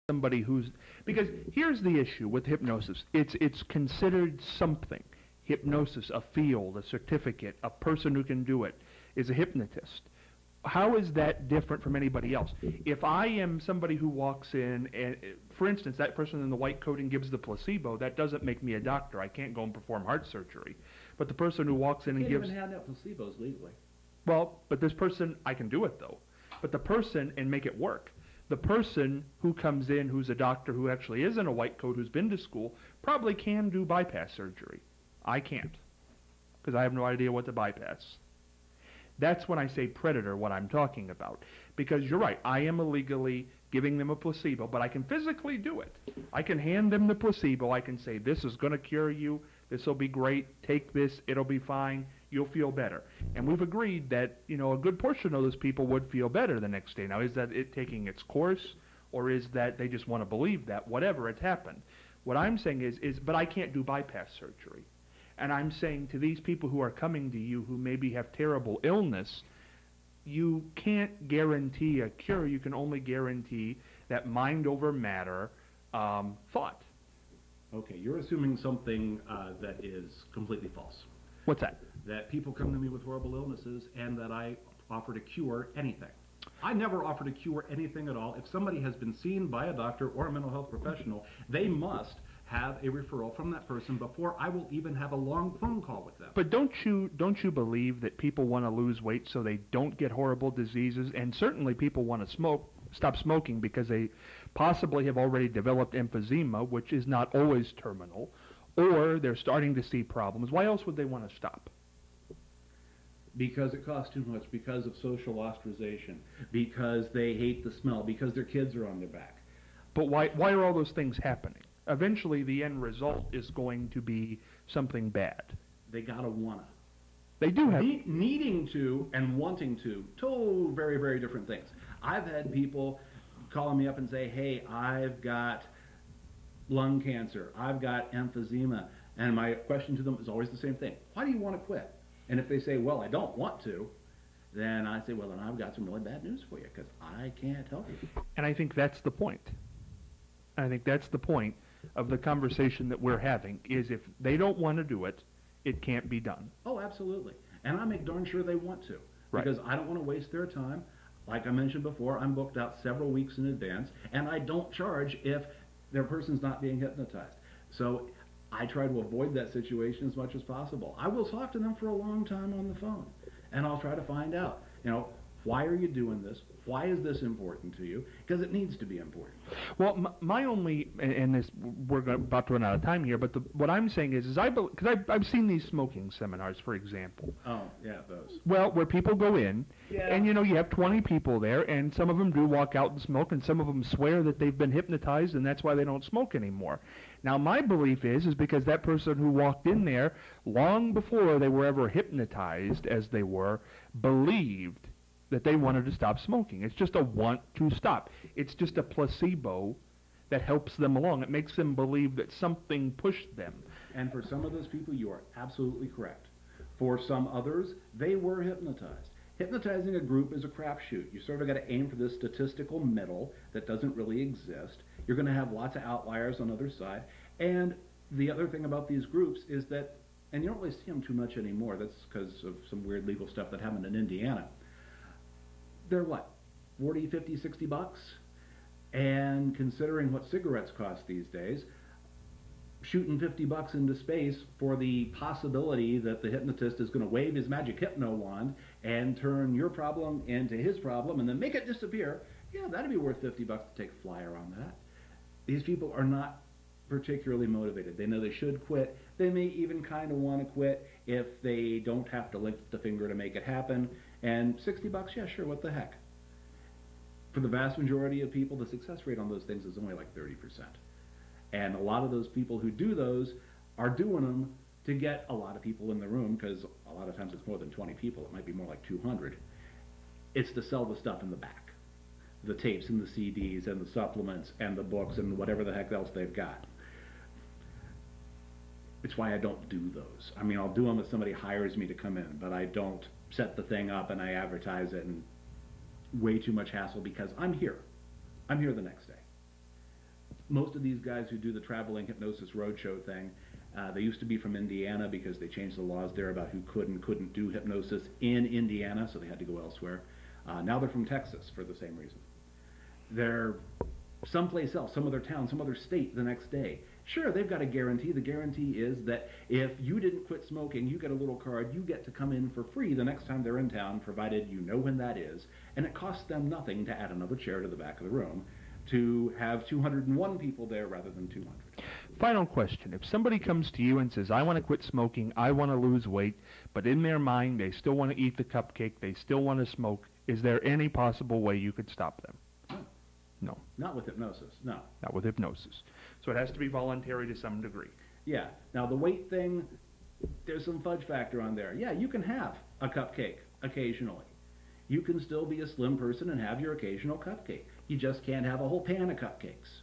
somebody who's, because here's the issue with hypnosis. It's considered something. Hypnosis, a field, a certificate, a person who can do it is a hypnotist. How is that different from anybody else? If I am somebody who walks in and, for instance, that person in the white coat and gives the placebo, that doesn't make me a doctor. I can't go and perform heart surgery. But the person who walks in and gives... You can't even hand out placebos legally. Well, but this person, I can do it though. But the person, and make it work, the person who comes in who's a doctor who actually is in a white coat who's been to school probably can do bypass surgery. I can't, because I have no idea what to bypass. That's when I say predator, what I'm talking about. Because you're right, I am illegally giving them a placebo, but I can physically do it. I can hand them the placebo. I can say, this is going to cure you. This will be great. Take this. It'll be fine. You'll feel better. And we've agreed that, you know, a good portion of those people would feel better the next day. Now, is that it taking its course, or is that they just want to believe that? Whatever, it's happened. What I'm saying is, but I can't do bypass surgery. And I'm saying to these people who are coming to you who maybe have terrible illness, you can't guarantee a cure. You can only guarantee that mind over matter thought. Okay, you're assuming something that is completely false. What's that? That people come to me with horrible illnesses and that I offer to cure anything. I never offer to cure anything at all. If somebody has been seen by a doctor or a mental health professional, they must have a referral from that person before I will even have a long phone call with them. But don't you believe that people want to lose weight so they don't get horrible diseases? And certainly people want to stop smoking because they possibly have already developed emphysema, which is not always terminal, or they're starting to see problems. Why else would they want to stop? Because it costs too much, because of social ostracization, because they hate the smell, because their kids are on their back. But why are all those things happening? Eventually the end result is going to be something bad. They gotta wanna. They do have... Needing to and wanting to, two very, very different things. I've had people calling me up and say, hey, I've got lung cancer, I've got emphysema, and my question to them is always the same thing. Why do you want to quit? And if they say, well, I don't want to, then I say, well, then I've got some really bad news for you, because I can't help you. And I think that's the point. I think that's the point of the conversation that we're having, is if they don't want to do it, it can't be done. Oh, absolutely. And I make darn sure they want to. Right. Because I don't want to waste their time. Like I mentioned before, I'm booked out several weeks in advance, and I don't charge if their person's not being hypnotized. So I try to avoid that situation as much as possible. I will talk to them for a long time on the phone, and I'll try to find out, you know, why are you doing this? Why is this important to you? Because it needs to be important. Well, my only, and this, we're about to run out of time here, but what I'm saying is because I've seen these smoking seminars, for example. Oh, yeah, those. Well, where people go in, yeah. and you know, you have 20 people there, and some of them do walk out and smoke, and some of them swear that they've been hypnotized, and that's why they don't smoke anymore. Now, my belief is because that person who walked in there, long before they were ever hypnotized, as they were, believed that they wanted to stop smoking. It's just a want to stop. It's just a placebo that helps them along. It makes them believe that something pushed them. And for some of those people, you are absolutely correct. For some others, they were hypnotized. Hypnotizing a group is a crapshoot. You sort of got to aim for this statistical middle that doesn't really exist. You're going to have lots of outliers on the other side. And the other thing about these groups is that, and you don't really see them too much anymore, that's because of some weird legal stuff that happened in Indiana. They're what, 40, 50, 60 bucks? And considering what cigarettes cost these days, shooting 50 bucks into space for the possibility that the hypnotist is going to wave his magic hypno wand and turn your problem into his problem and then make it disappear, yeah, that'd be worth 50 bucks to take a flyer on that. These people are not particularly motivated. They know they should quit. They may even kind of want to quit if they don't have to lift the finger to make it happen. And 60 bucks, yeah, sure, what the heck. For the vast majority of people, the success rate on those things is only like 30%. And a lot of those people who do those are doing them to get a lot of people in the room, because a lot of times it's more than 20 people. It might be more like 200. It's to sell the stuff in the back. The tapes and the CDs and the supplements and the books and whatever the heck else they've got. It's why I don't do those. I mean, I'll do them if somebody hires me to come in, but I don't set the thing up and I advertise it, and way too much hassle because I'm here. I'm here the next day. Most of these guys who do the traveling hypnosis roadshow thing, they used to be from Indiana because they changed the laws there about who could and couldn't do hypnosis in Indiana, so they had to go elsewhere. Now they're from Texas for the same reason. They're someplace else, some other town, some other state the next day. Sure, they've got a guarantee. The guarantee is that if you didn't quit smoking, you get a little card, you get to come in for free the next time they're in town, provided you know when that is, and it costs them nothing to add another chair to the back of the room to have 201 people there rather than 200. Final question. If somebody comes to you and says, I want to quit smoking, I want to lose weight, but in their mind they still want to eat the cupcake, they still want to smoke, is there any possible way you could stop them? No. Not with hypnosis, no. Not with hypnosis. So it has to be voluntary to some degree. Yeah. Now the weight thing, there's some fudge factor on there. Yeah, you can have a cupcake occasionally. You can still be a slim person and have your occasional cupcake. You just can't have a whole pan of cupcakes.